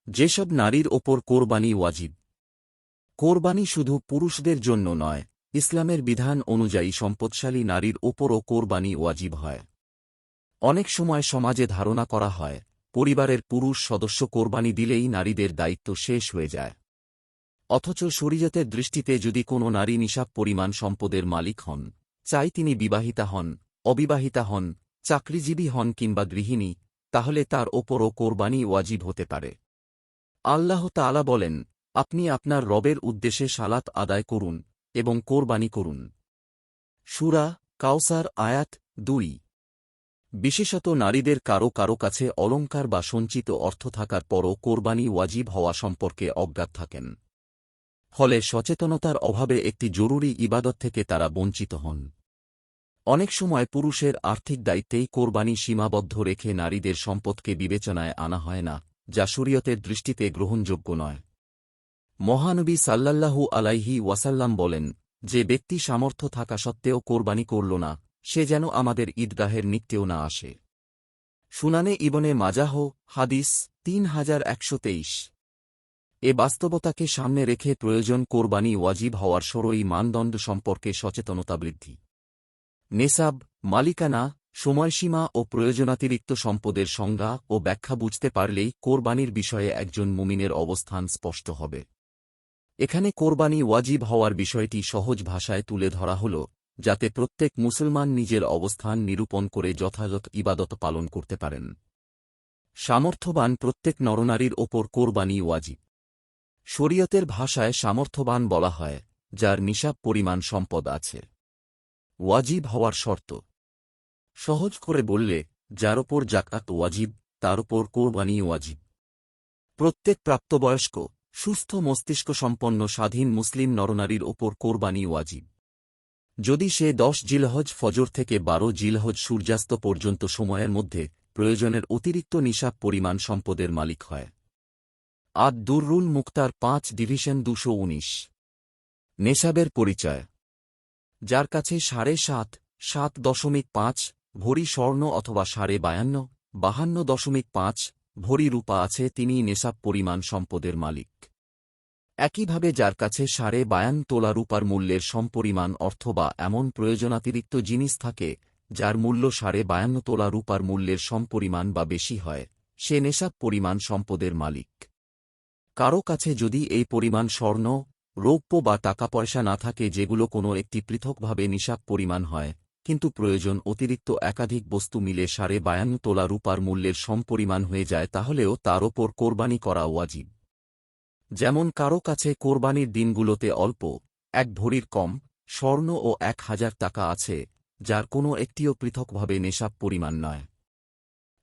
যেসব নারীর ওপর কোরবানি ওয়াজিব। কোরবানি শুধু পুরুষদের জন্য নয়, ইসলামের বিধান অনুযায়ী সম্পদশালী নারীর ওপরও কোরবানি ওয়াজিব হয়। অনেক সময় সমাজে ধারণা করা হয়, পরিবারের পুরুষ সদস্য কোরবানি দিলেই নারীদের দায়িত্ব শেষ হয়ে যায়। অথচ শরীয়তের দৃষ্টিতে যদি কোনো নারী নিসাব পরিমাণ সম্পদের মালিক হন, চাই তিনি বিবাহিতা হন, অবিবাহিতা হন, চাকরিজীবী হন কিংবা গৃহিণী, তাহলে তার ওপরও কোরবানি ওয়াজিব হতে পারে। আল্লাহ তাআলা বলেন, আপনি আপনার রবের উদ্দেশ্যে সালাত আদায় করুন এবং কোরবানি করুন। সূরা কাউসার আয়াত ২। বিশেষত নারীদের কারো কারো কাছে অলংকার বা সঞ্চিত অর্থ থাকার পরও কোরবানি ওয়াজিব হওয়া সম্পর্কে অজ্ঞাত থাকেন। ফলে সচেতনতার অভাবে একটি জরুরি ইবাদত থেকে তারা বঞ্চিত হন। অনেক সময় পুরুষের আর্থিক দায়িত্বেই কোরবানি সীমাবদ্ধ রেখে নারীদের সম্পদকে বিবেচনায় আনা হয় না, যা শরীয়তের দৃষ্টিতে গ্রহণযোগ্য নয়। মহানবী সাল্লাল্লাহু আলাইহি ওয়াসাল্লাম বলেন, যে ব্যক্তি সামর্থ্য থাকা সত্ত্বেও কোরবানি করল না, সে যেন আমাদের ঈদগাহের নিত্যেও না আসে। সুনানে ইবনে মাজাহ, হাদিস ৩১২৩। এ বাস্তবতাকে সামনে রেখে প্রয়োজন কোরবানি ওয়াজিব হওয়ার ষোড়ই মানদণ্ড সম্পর্কে সচেতনতা বৃদ্ধি। নেসাব, মালিকানা, সময়সীমা ও প্রয়োজনাতিরিক্ত সম্পদের সংজ্ঞা ও ব্যাখ্যা বুঝতে পারলেই কোরবানির বিষয়ে একজন মুমিনের অবস্থান স্পষ্ট হবে। এখানে কোরবানি ওয়াজিব হওয়ার বিষয়টি সহজ ভাষায় তুলে ধরা হল, যাতে প্রত্যেক মুসলমান নিজের অবস্থান নিরূপণ করে যথাযথ ইবাদত পালন করতে পারেন। সামর্থ্যবান প্রত্যেক নরনারীর ওপর কোরবানি ওয়াজিব। শরীয়তের ভাষায় সামর্থ্যবান বলা হয় যার নিসাব পরিমাণ সম্পদ আছে। ওয়াজিব হওয়ার শর্ত সহজ করে বললে, যার ওপর যাকাত ওয়াজিব, তার ওপর কোরবানি ওয়াজিব। প্রত্যেক প্রাপ্তবয়স্ক, সুস্থ মস্তিষ্ক সম্পন্ন স্বাধীন মুসলিম নরনারীর ওপর কোরবানি ওয়াজিব। যদি সে ১০ জিলহজ ফজর থেকে ১২ জিলহজ সূর্যাস্ত পর্যন্ত সময়ের মধ্যে প্রয়োজনের অতিরিক্ত নিসাব পরিমাণ সম্পদের মালিক হয়। আদ দুররুল মুক্তার ৫ ডিভিশন ২১৯। নেসাবের পরিচয়। যার কাছে ৭.৫ ভরি স্বর্ণ অথবা ৫২.৫ ভরি রূপা আছে, তিনিই নেসাব পরিমাণ সম্পদের মালিক। একইভাবে যার কাছে ৫২ তোলা রূপার মূল্যের সমপরিমাণ অর্থ বা এমন প্রয়োজনাতিরিক্ত জিনিস থাকে যার মূল্য ৫২ তোলা রূপার মূল্যের সমপরিমাণ বা বেশি হয়, সে নেসাব পরিমাণ সম্পদের মালিক। কারো কাছে যদি এই পরিমাণ স্বর্ণ, রৌপ্য বা টাকা পয়সা না থাকে যেগুলো কোনো একটি পৃথকভাবে নিসাব পরিমাণ হয়, কিন্তু প্রয়োজন অতিরিক্ত একাধিক বস্তু মিলে ৫২ তোলা রূপার মূল্যের সমপরিমাণ হয়ে যায়, তাহলেও তার ওপর কোরবানি করা ওয়াজিব। যেমন কারো কাছে কোরবানির দিনগুলোতে অল্প ১ ভরির কম স্বর্ণ ও ১,০০০ টাকা আছে, যার কোনো একটিও পৃথকভাবে নেসাব পরিমাণ নয়,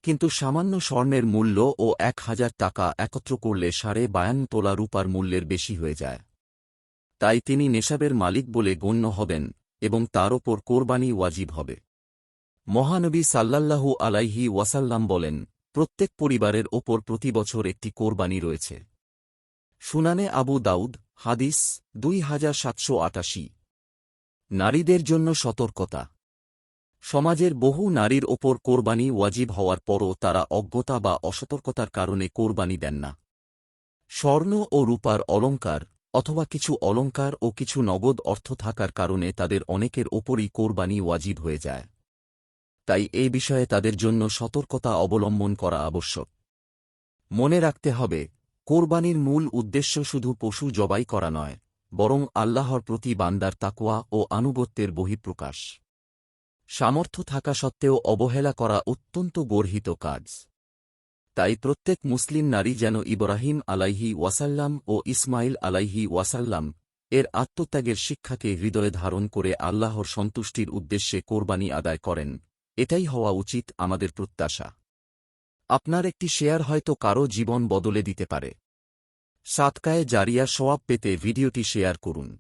কিন্তু সামান্য স্বর্ণের মূল্য ও ১,০০০ টাকা একত্র করলে ৫২ তোলা রূপার মূল্যের বেশি হয়ে যায়। তাই তিনি নেসাবের মালিক বলে গণ্য হবেন এবং তার ওপর কোরবানি ওয়াজিব হবে। মহানবী সাল্লাল্লাহু আলাইহি ওয়াসাল্লাম বলেন, প্রত্যেক পরিবারের ওপর প্রতি বছর একটি কোরবানি রয়েছে। সুনানে আবু দাউদ, হাদিস ২৭৮৮। নারীদের জন্য সতর্কতা। সমাজের বহু নারীর ওপর কোরবানি ওয়াজিব হওয়ার পরও তারা অজ্ঞতা বা অসতর্কতার কারণে কোরবানি দেন না। স্বর্ণ ও রূপার অলংকার অথবা কিছু অলংকার ও কিছু নগদ অর্থ থাকার কারণে তাদের অনেকের ওপরই কোরবানি ওয়াজিব হয়ে যায়। তাই এই বিষয়ে তাদের জন্য সতর্কতা অবলম্বন করা আবশ্যক। মনে রাখতে হবে, কোরবানির মূল উদ্দেশ্য শুধু পশু জবাই করা নয়, বরং আল্লাহর প্রতি বান্দার তাকওয়া ও আনুগত্যের বহিঃপ্রকাশ। সামর্থ্য থাকা সত্ত্বেও অবহেলা করা অত্যন্ত গর্হিত কাজ। তাই প্রত্যেক মুসলিম নারী যেন ইব্রাহিম আলাইহি ওয়াসাল্লাম ও ইসমাইল আলাইহি ওয়াসাল্লাম এর আত্মত্যাগের শিক্ষাকে হৃদয়ে ধারণ করে আল্লাহর সন্তুষ্টির উদ্দেশ্যে কোরবানি আদায় করেন, এটাই হওয়া উচিত আমাদের প্রত্যাশা। আপনার একটি শেয়ার হয়তো কারো জীবন বদলে দিতে পারে। সাদকায়ে জারিয়া সওয়াব পেতে ভিডিওটি শেয়ার করুন।